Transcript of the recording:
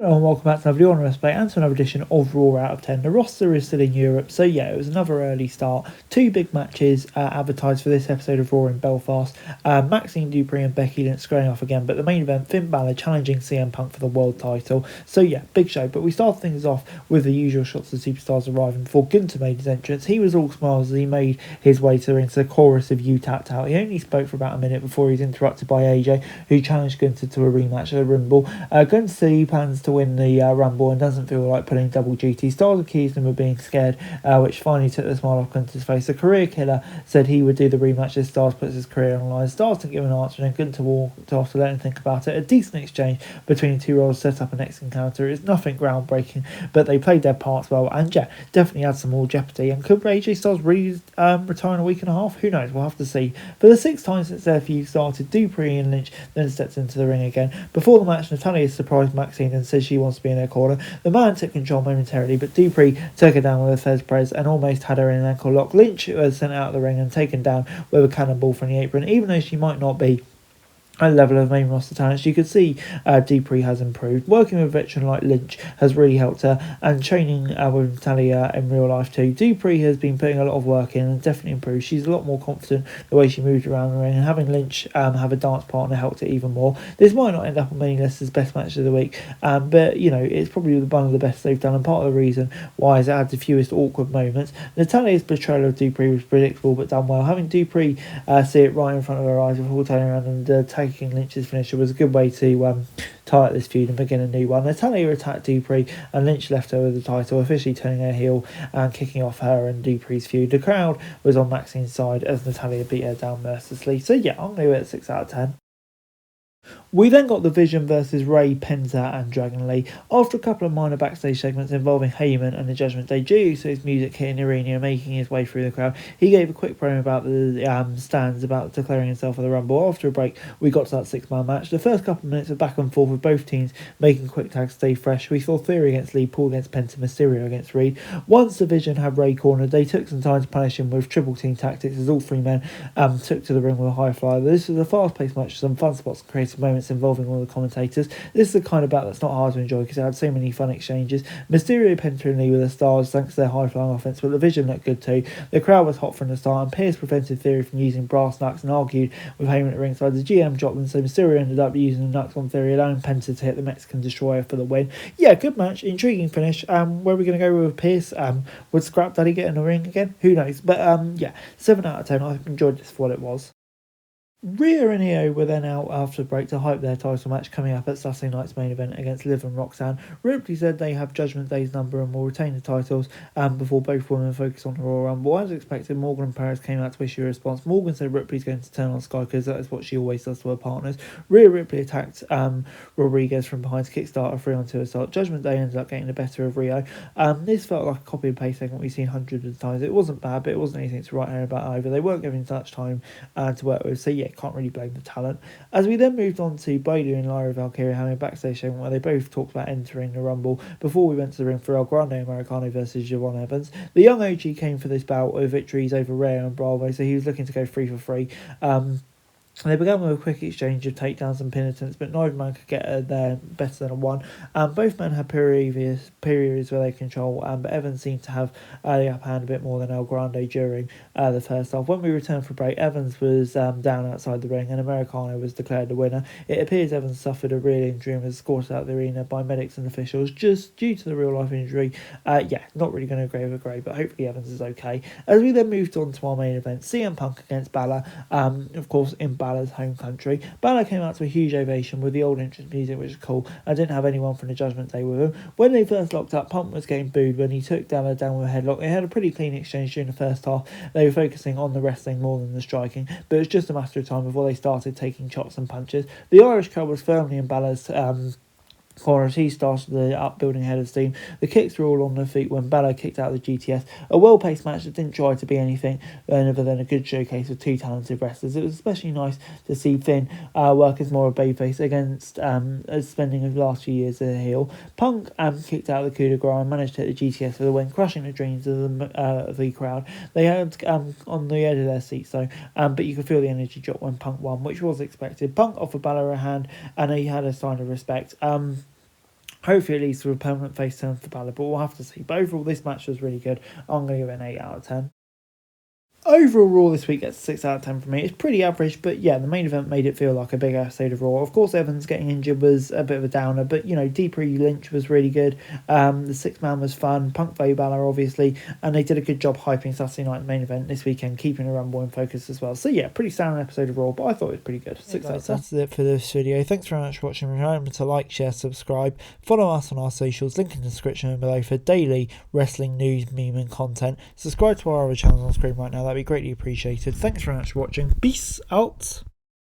Hello and welcome back to another video on Respect and to another edition of Raw out of 10. The roster is still in Europe, so yeah, it was another early start. Two big matches advertised for this episode of Raw in Belfast. Maxine Dupree and Becky Lynch squaring off again, but the main event, Finn Balor challenging CM Punk for the world title. So yeah, big show, but we start things off with the usual shots of superstars arriving before Gunther made his entrance. He was all smiles as he made his way to the ring, so the chorus of "You Tapped Out." He only spoke for about a minute before he was interrupted by AJ, who challenged Gunther to a rematch at the Rumble. Gunther he plans to win the Rumble and doesn't feel like pulling double duty. Styles accused him of being scared, which finally took the smile off Gunther's face. The career killer said he would do the rematch as Styles puts his career on the line. Styles didn't give an answer and Gunther walked off to let him think about it. A decent exchange between the two roles set up a next encounter. It's nothing groundbreaking, but they played their parts well and yeah, definitely had some more jeopardy. And could AJ Styles retire in a week and a half? Who knows? We'll have to see. For the sixth time since their feud started, Dupree and Lynch then stepped into the ring again. Before the match, Natalya surprised Maxine and says she wants to be in their corner. The man took control momentarily, but Dupree took her down with a Fez press and almost had her in an ankle lock. Lynch was sent out of the ring and taken down with a cannonball from the apron. Even though she might not be a level of main roster talents, you could see Dupree has improved. Working with a veteran like Lynch has really helped her, and training with Natalya in real life too. Dupree has been putting a lot of work in and definitely improved. She's a lot more confident the way she moved around the ring, and having Lynch have a dance partner helped it even more. This might not end up on many lists as best match of the week, but you know, it's probably one of the best they've done, and part of the reason why is it had the fewest awkward moments. Natalya's betrayal of Dupree was predictable but done well. Having Dupree see it right in front of her eyes before turning around and taking Lynch's finisher was a good way to tie up this feud and begin a new one. Natalya attacked Dupree and Lynch left her with the title, officially turning her heel and kicking off her and Dupree's feud. The crowd was on Maxine's side as Natalya beat her down mercilessly. So yeah, I'm going to give it a 6 out of 10. We then got the Vision versus Ray, Penta and Dragon Lee. After a couple of minor backstage segments involving Heyman and the Judgment Day, Jey Uso's music hitting the arena and making his way through the crowd. He gave a quick promo about the stands about declaring himself for the Rumble. After a break, we got to that 6-man match. The first couple of minutes of back and forth with both teams making quick tags stay fresh. We saw Theory against Lee, Paul against Penta, Mysterio against Reed. Once the Vision had Ray cornered, they took some time to punish him with triple team tactics as all three men took to the ring with a high flyer. This was a fast-paced match with some fun spots and creative moments involving all the commentators. This is the kind of bout that's not hard to enjoy because it had so many fun exchanges. Mysterio, Penta and Lee were the stars thanks to their high-flying offense, but the Vision looked good too. The crowd was hot from the start and Pierce prevented Theory from using brass knucks and argued with Heyman at ringside. The GM dropped them, so Mysterio ended up using the knucks on Theory, allowing Penta to hit the Mexican Destroyer for the win. Yeah, good match, intriguing finish. Where are we going to go with Pierce? Would Scrap Daddy get in the ring again? Who knows? But yeah, 7 out of 10. I enjoyed this for what it was. Rhea and Io were then out after the break to hype their title match coming up at Saturday night's main event against Liv and Roxanne. Ripley said they have Judgment Day's number and will retain the titles before both women focus on the Royal Rumble. As expected, Morgan and Perez came out to issue a response. Morgan said Ripley's going to turn on Sky because that is what she always does to her partners. Rhea Ripley attacked Rodriguez from behind to kickstart a 3-on-2 assault. Judgment Day ended up getting the better of Rio. This felt like a copy and paste segment we've seen hundreds of times. It wasn't bad, but it wasn't anything to write home about either. They weren't given such time to work with, so yeah, can't really blame the talent. As we then moved on to Bayley and Lyra Valkyria having a backstage segment where they both talked about entering the Rumble before we went to the ring for El Grande Americano versus Javon Evans. The young OG came for this bout with victories over Rhea and Bravo, so he was looking to go 3 for 3. They began with a quick exchange of takedowns and penitence, but neither man could get there better than a 1. Both men had periods where they control, but Evans seemed to have the upper hand a bit more than El Grande during the first half. When we returned for break, Evans was down outside the ring and Americano was declared the winner. It appears Evans suffered a real injury and was escorted out of the arena by medics and officials just due to the real life injury. Yeah, not really going to agree with a grade, but hopefully Evans is okay. As we then moved on to our main event, CM Punk against Balor, of course in Balor's home country. Balor came out to a huge ovation with the old entrance music, which is cool. I didn't have anyone from the Judgment Day with him. When they first locked up, Punk was getting booed when he took Balor down with a headlock. They had a pretty clean exchange during the first half. They were focusing on the wrestling more than the striking, but it was just a matter of time before they started taking chops and punches. The Irish crowd was firmly in Balor's corner as he started the upbuilding head of steam. The kicks were all on their feet when Balor kicked out the GTS. A well-paced match that didn't try to be anything other than a good showcase of two talented wrestlers. It was especially nice to see Finn work as more of a babyface against spending his last few years as a heel. Punk kicked out the coup de grace and managed to hit the GTS for the win, crushing the dreams of the crowd. They had on the edge of their seats though, but you could feel the energy drop when Punk won, which was expected. Punk offered Balor a hand and he had a sign of respect. Hopefully it leads to a permanent face turn for Balor, but we'll have to see. But overall, this match was really good. I'm going to give it an 8 out of 10. Overall, Raw this week gets a 6 out of 10 from me. It's pretty average, but yeah, the main event made it feel like a big episode of Raw. Of course, Evans getting injured was a bit of a downer, but Dupree Lynch was really good. The six-man was fun. Punk v Balor, obviously, and they did a good job hyping Saturday night main event this weekend, keeping the Rumble in focus as well. So yeah, pretty standard episode of Raw, but I thought it was pretty good. 6 out of 10. That's it for this video. Thanks very much for watching. Remember to like, share, subscribe, follow us on our socials, link in the description below for daily wrestling news, meme and content. Subscribe to our other channels on screen right now, that'd be greatly appreciated. Thanks very much for watching. Peace out.